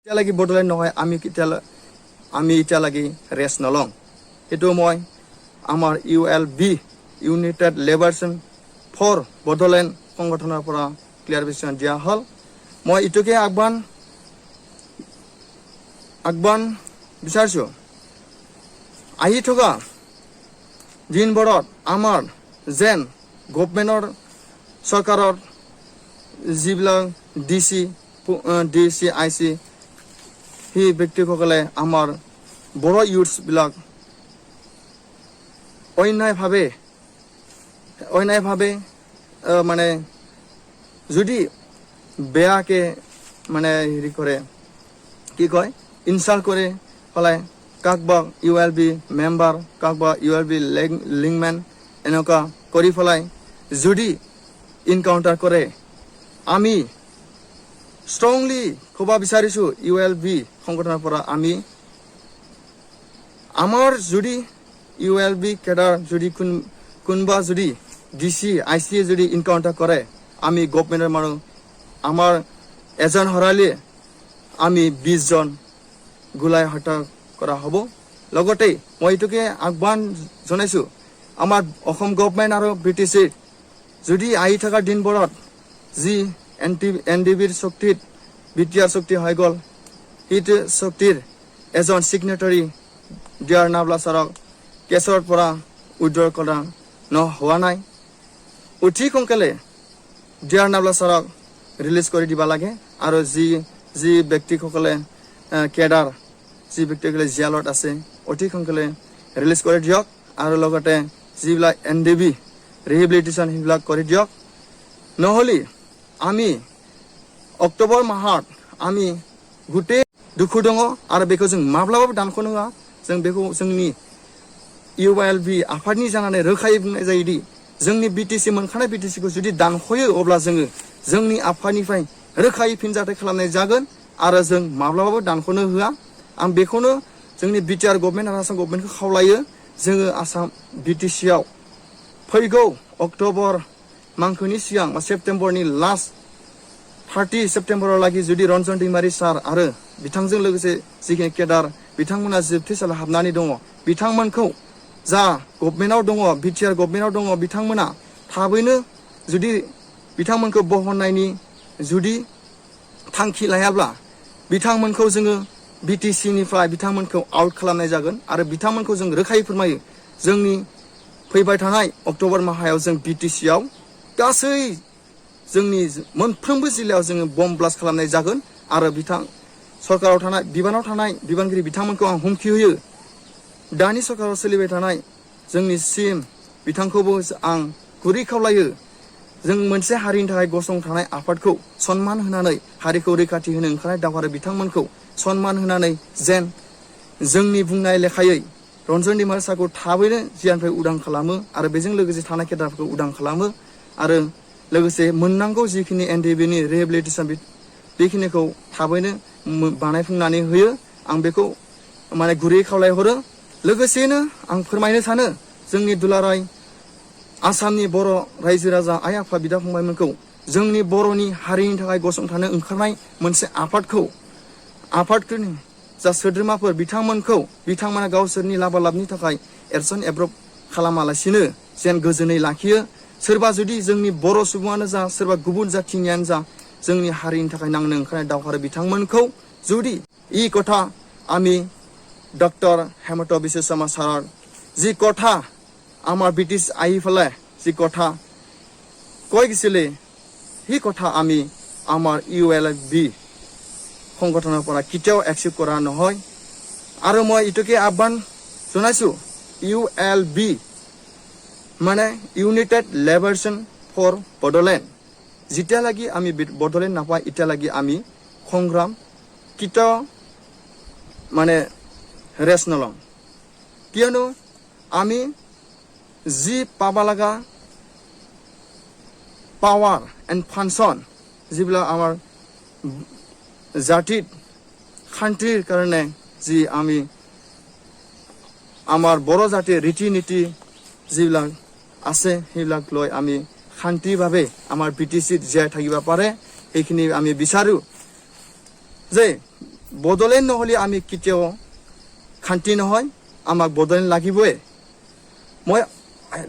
এতিয়ালৈকে বদলেণ্ড নহয় আমি এতিয়ালৈকে ৰেষ্ট নলওঁ সেইটো মই আমাৰ ULB united liberation for Bodoland সংগঠনৰ পৰা ক্লিয়াৰিফিকেশ্যন দিয়া হ'ল মই ইটোকে আহ্বান বিচাৰিছোঁ আহি থকা দিনবোৰত আমাৰ যেন গভৰ্ণমেণ্টৰ চৰকাৰৰ যিবিলাক DC IC সেই ব্যক্তিসকলে আমাৰ বড় ইউথছবিলাক অন্যায়ভাৱে মানে যদি বেয়াকে মানে হেৰি কৰে কি কয় ইনচাল্ট কৰে পেলাই কাকবা ULB মেম্বাৰ কাকবা ULB লিংকমেন এনেকুৱা কৰি পেলাই যদি ইনকাউণ্টাৰ কৰে আমি ষ্ট্ৰংলি ক'ব বিচাৰিছোঁ ULB সংগঠনৰ পৰা আমি আমাৰ যদি ULB কেডাৰ যদি কোনোবা যদি DC IC যদি ইনকাউণ্টাৰ কৰে আমি গভৰ্ণমেণ্টৰ মানুহ আমাৰ এজন হৰালে আমি 20 জন গুলাই হত্যা কৰা হ'ব লগতে মই এইটোকে আহ্বান জনাইছোঁ আমাৰ অসম গভৰ্ণমেণ্ট আৰু BTC যদি আহি থকা দিনবোৰত যি NDBৰ শক্তিত BTR শক্তি হৈ গ'ল সেইটো শক্তিৰ এজন চিগনেটাৰী ডিয়াৰ নাবলা ছাৰক কেছৰ পৰা উইড্ৰ কৰা হোৱা নাই অতি সোনকালে ডিয়াৰ নাবলা ছাৰক ৰিলিজ কৰি দিব লাগে আৰু যি ব্যক্তিসকলে কেডাৰ যি ব্যক্তিসকলে জেলত আছে অতি সোনকালে ৰিলিজ কৰি দিয়ক আৰু লগতে যিবিলাক NDB ৰিহেবিলিটেশ্যন সেইবিলাক কৰি দিয়ক নহ'লে আমি অক্টোবৰ মাহত আমি গোটেই দুখু দङ आरो बेखौ जों माब्लाबाबो दानख'नो होआ जों बेखौ जोंनि ULB आफादनि जानानै रोखायै बुंनाय जायोदि जोंनि BTC मोनखानाय BTCखौ जुदि दानख'यो अब्ला जोङो जोंनि आफादनिफ्राय रोखायै फिनजाथाय खालामनाय जागोन आरो जों माब्लाबाबो दानख'नो होआ आं बेखौनो जोंनि BTR गभर्नमेन्ट आरो आसाम गभर्नमेन्टखौ खावलायो जोङो आसाम BTCआव फैगौ अक्ट'बर मांखोनि सिगां सेप्टेम्बरनि लास्ट 30 सेप्टेम्बरावलागि जुदि रन्जन दैमारि सार आरो बिथांजों लोगोसे जिखिनि केडार बिथांमोना जोबथेसालियाव हाबनानै दङ बिथांमोनखौ जा गभर्नमेन्टआव दङ BTR गभर्नमेन्टआव दङ बिथांमोना थाबैनो जुदि बिथांमोनखौ बहननायनि जुदि थांखि लायाब्ला बिथांमोनखौ जोङो BTCनिफ्राय बिथांमोनखौ आउट खालामनाय जागोन आरो बिथांमोनखौ जों रोखायै फोरमायो जोंनि फैबाय थानाय अक्ट'बर माहायाव जों BTCआव गासै जोंनि मोनफ्रोमबो जिल्लायाव जोङो बम ब्लास्ट खालामनाय जागोन आरो सरकाराव थानाय बिबानाव थानाय बिबानगिरि बिथांमोनखौ आं हुमखि होयो दानि सरकाराव सोलिबाय थानाय जोंनि CM बिथांखौबो आं गुरै खावलायो जों मोनसे हारिनि थाखाय गसंथानाय आफादखौ सन्मान होनानै हारिखौ रैखाथि होनो ओंखारनाय दावहारु बिथांमोनखौ सन्मान होनानै जेन जोंनि बुंनाय लेखायै रन्जन दैमारि सारखौ थाबैनो जियानिफ्राय उदां खालामो आरो बेजों लोगोसे थानाय केडारफोरखौ उदां खालामो आरो लोगोसे मोननांगौ जिखिनि NDBनि रिहेबिलिटेसन बेखिनिखौ थाबैनो बानायफुंनानै होयो आं बेखौ माने गुरै खावलायहरो लोगोसेनो आं फोरमायनो सानो जोंनि दुलाराय आसामनि बर' रायजो राजा आइ आफा बिदा फंबायमोनखौ जोंनि बर'नि हारिनि थाखाय गसंथानो ओंखारनाय मोनसे आफादफोरनि जा सोद्रोमाफोर बिथांमोना गावसोरनि लाबालाबनि थाखाय एरसन एब्रब खालामालासिनो जेन गोजोनै लाखियो सोरबा जुदि जोंनि बर' सुबुङानो जा सोरबा गुबुन जाथिनियानो जा जोंनि हारिनि थाखाय नांनो ओंखारनाय दावहारु बिथांमोनखौ जुदि ই কথা আমি ডক্টৰ হেমন্ত বিশ্ব শৰ্মা ছাৰৰ যি কথা আমাৰ ব্ৰিটিছ আহি পেলাই যি কথা কৈ গৈছিলে সেই কথা আমি আমাৰ ULB সংগঠনৰ পৰা কেতিয়াও একচেপ্ট কৰা নহয় আৰু মই ইটোকে আহ্বান জনাইছোঁ ULB মানে ইউনাইটেড লিবাৰেশ্যন ফৰ বডোলেণ্ড যেতিয়ালৈকে আমি বডোলেণ্ড নাপায় এতিয়ালৈকে আমি সংগ্ৰাম কেতিয়াও মানে ৰেষ্ট নলওঁ কিয়নো আমি যি পাব লগা পাৱাৰ এণ্ড ফাংচন যিবিলাক আমাৰ জাতিত শান্তিৰ কাৰণে যি আমি আমাৰ বড়ো জাতিৰ ৰীতি নীতি যিবিলাক আছে সেইবিলাক লৈ আমি শান্তিভাৱে আমাৰ BTCত জীয়াই থাকিব পাৰে সেইখিনি আমি বিচাৰোঁ যে বড়োলেণ্ড নহ'লে আমি কেতিয়াও শান্তি নহয় আমাক বড়োলেণ্ড লাগিবই মই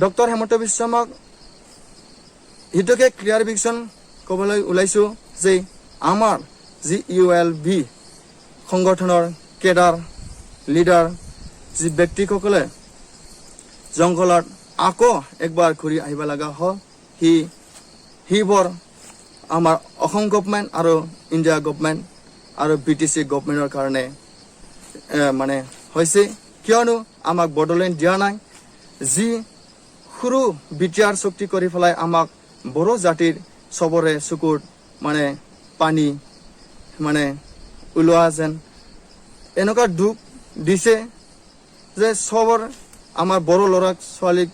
ডক্টৰ হেমন্ত বিশ্ব শৰ্মাক হিটোকে ক্লিয়াৰিফিকেশ্যন ক'বলৈ ওলাইছোঁ যে আমাৰ যি ULB সংগঠনৰ কেডাৰ লিডাৰ যি ব্যক্তিসকলে জংঘলত আকৌ একবাৰ ঘূৰি আহিব লগা হ'ল সিবোৰ আমাৰ অসম গভৰ্ণমেণ্ট আৰু ইণ্ডিয়া গভৰ্ণমেণ্ট আৰু BTC গভৰ্ণমেণ্টৰ কাৰণে মানে হৈছে কিয়নো আমাক বড়োলেণ্ড দিয়া নাই যি সৰু বিটিয়াৰ চুক্তি কৰি পেলাই আমাক বড়ো জাতিৰ চবৰে চকুত মানে পানী মানে ওলোৱা যেন এনেকুৱা দুখ দিছে যে চবৰ আমাৰ বড়ো ল'ৰা ছোৱালীক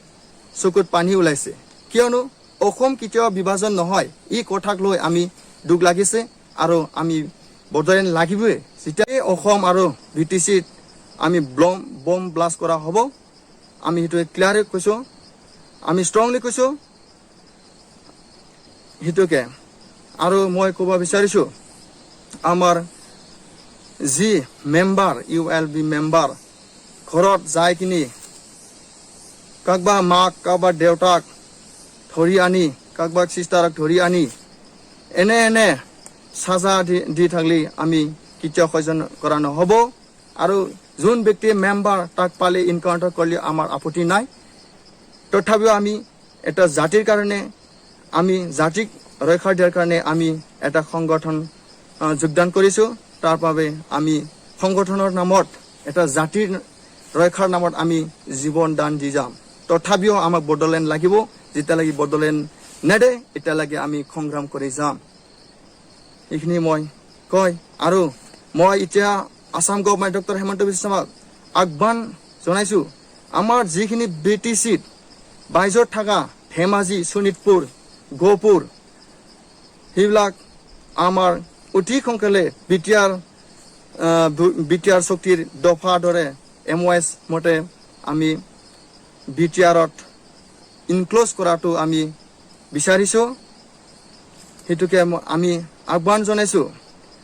চকুত পানী ওলাইছে কিয়নো অসম কেতিয়াও বিভাজন নহয় এই কথাক লৈ আমি দুখ লাগিছে আৰু আমি বড়োলেণ্ড লাগিবই যেতিয়া অসম আৰু BTCত আমি বম ব্লাষ্ট কৰা হ'ব আমি সেইটো ক্লিয়াৰ কৈছোঁ আমি ষ্ট্ৰংলি কৈছোঁ সেইটোকে আৰু মই ক'ব বিচাৰিছোঁ আমাৰ যি মেম্বাৰ ULB মেম্বাৰ ঘৰত যাই কিনি কাকবা মাক কাকবা দেউতাক ধৰি আনি কাকবা চিষ্টাৰক ধৰি আনি এনে সাজা দি থাকলি আমি কেতিয়াও সহ্য কৰা নহ'ব আৰু যোন ব্যক্তিয়ে মেম্বাৰ তাক পালে ইনকাউণ্টাৰ কৰিলে আমাৰ আপত্তি নাই তথাপিও আমি এটা জাতিৰ কাৰণে আমি জাতিক ৰক্ষা দিয়াৰ কাৰণে আমি এটা সংগঠন যোগদান কৰিছোঁ তাৰ বাবে আমি সংগঠনৰ নামত এটা জাতিৰ ৰক্ষাৰ নামত আমি জীৱন দান দি যাম তথাপিও আমাক বড়োলেণ্ড লাগিব যেতিয়ালৈকে বড়োলেণ্ড নেদে এতিয়ালৈকে আমি সংগ্ৰাম কৰি যাম এইখিনি মই কয় আৰু মই এতিয়া আসাম গভৰ্ণমেণ্ট ডক্টৰ হেমন্ত বিশ্ব শৰ্মাক আহ্বান জনাইছোঁ আমাৰ যিখিনি BTCত বাইজত থকা ধেমাজি শোণিতপুৰ গহপুৰ সেইবিলাক আমাৰ অতি সোনকালে বিটিআৰ শক্তিৰ দফা দৰে MOS মতে আমি বিটিআৰত ইনক্ল'জ কৰাটো আমি বিচাৰিছোঁ সেইটোকে আমি আহ্বান জনাইছোঁ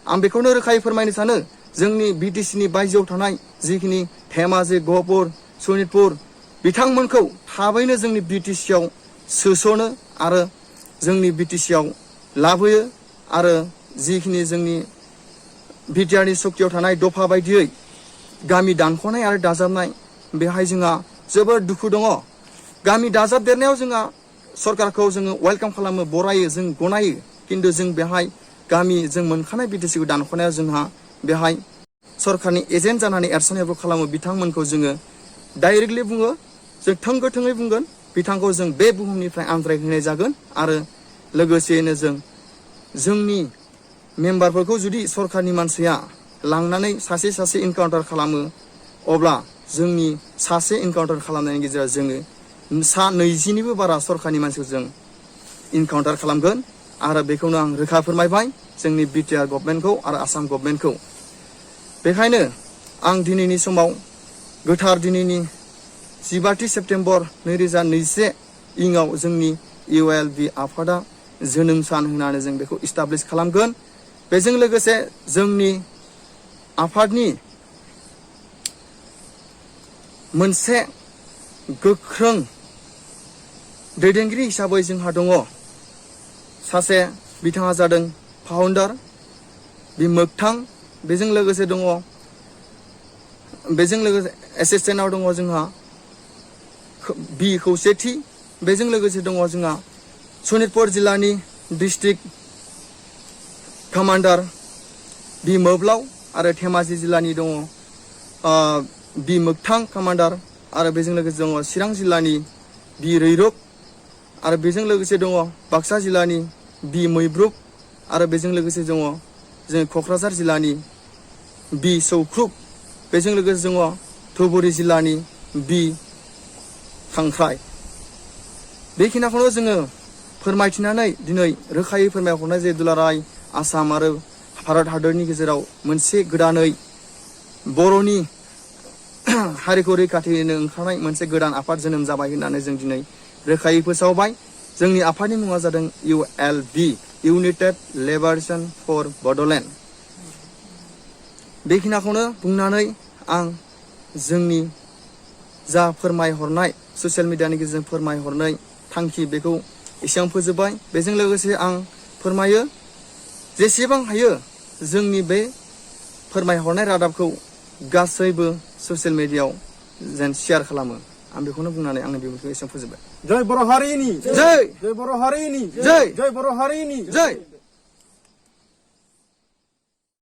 आं बेखौनो रोखायै फोरमायनो सानो जोंनि BTCनि बायजोआव थानाय जिखिनि धेमाजि गहपुर शोणितपुर बिथांमोनखौ थाबैनो जोंनि BTCआव सोस'नो आरो जोंनि BTCआव लाबोयो आरो जिखिनि जोंनि बिटिआरनि सक्तियाव थानाय दफा बायदियै गामि दानख'नाय आरो दाजाबनाय बेहाय जोंहा जोबोद दुखु दङ गामि दाजाबदेरनायाव जोंहा सरकारखौ जोङो वेलकाम खालामो बरायो जों गनायो किन्तु जों बेहाय गामि जों मोनखानाय BTCखौ दानख'नायाव जोंहा बेहाय सरकारनि एजेन्ट जानानै एरसोनायबो खालामो बिथांमोनखौ जोङो डाइरेक्टलि बुङो जों थोंगोथोङै बुंगोन बिथांखौ जों बे बुहुमनिफ्राय आनज्रायहोनाय जागोन आरो लोगोसेयैनो जों जोंनि मेम्बारफोरखौ जुदि सरकारनि मानसिया लांनानै सासे इनकाउन्टार खालामो अब्ला जोंनि सासे इनकाउन्टार खालामनायनि गेजेराव जोङो 20निबो बारा सरकारनि मानसिखौ जों इनकाउन्टार खालामगोन आरो बेखौनो आं रोखा फोरमायबाय जोंनि बिटिआर गभर्नमेन्टखौ आरो आसाम गभर्नमेन्टखौ बेखायनो आं दिनैनि समाव गोथार दिनैनि 15 सेप्तेम्बर 2021 इङाव जोंनि ULB आफादा जोनोम सान होनानै जों बेखौ इस्टाब्लिश खालामगोन बेजों लोगोसे जोंनि आफादनि मोनसे गोख्रों दैदेनगिरि हिसाबै जोंहा दङ सासे बिथाङा जादों फाउन्डार बिमोगथां बेजों लोगोसे दङ बेजों लोगोसे एसिस्टेन्टआव दङ जोंहा बि खौसेथि बेजों लोगोसे दङ जोंहा शोणितपुर जिल्लानि डिस्ट्रिक्ट कमान्डार बि मोब्लाव आरो धेमाजि जिल्लानि दङ बि मोगथां कमान्डार आरो बेजों लोगोसे दङ चिरां जिल्लानि बि रैरुब आरो बेजों लोगोसे दङ बाक्सा जिल्लानि बि मैब्रुब आरो बेजों लोगोसे दङ जों क'क्राझार जिल्लानि बि सौख्रुब बेजों लोगोसे दङ धुबुरी जिल्लानि बि खांख्राय बेखिनिखौनो जोङो फोरमायथिनानै दिनै रोखायै फोरमायहरनाय जे दुलाराय आसाम आरो भारत हादरनि गेजेराव मोनसे गोदानै बर'नि हारिखौ रैखाथि होनो ओंखारनाय मोनसे गोदान आफाद जोनोम जाबाय होननानै जों दिनै रोखायै फोसावबाय जोंनि आफादनि मुङा जादों ULB इउनाइटेड लिबारेशन फर बड'लेण्ड बेखिनिखौनो बुंनानै आं जोंनि जा फोरमायहरनाय ससियेल मिडियानि गेजेरजों फोरमायहरनाय थांखि बेखौ एसेबां फोजोबबाय। बेजों लोगोसे आं फोरमायो जेसेबां हायो जोंनि बे फोरमायहरनाय रादाबखौ गासैबो ससियेल मिडियायाव जेन शेयार खालामो। आं बेखौनो बुंनानै आंनि बिबुंथिखौ एसेबां फोजोबबाय। जय बर' हारिनि जय जय बर' हारिनि जय जय बर' हारिनि जय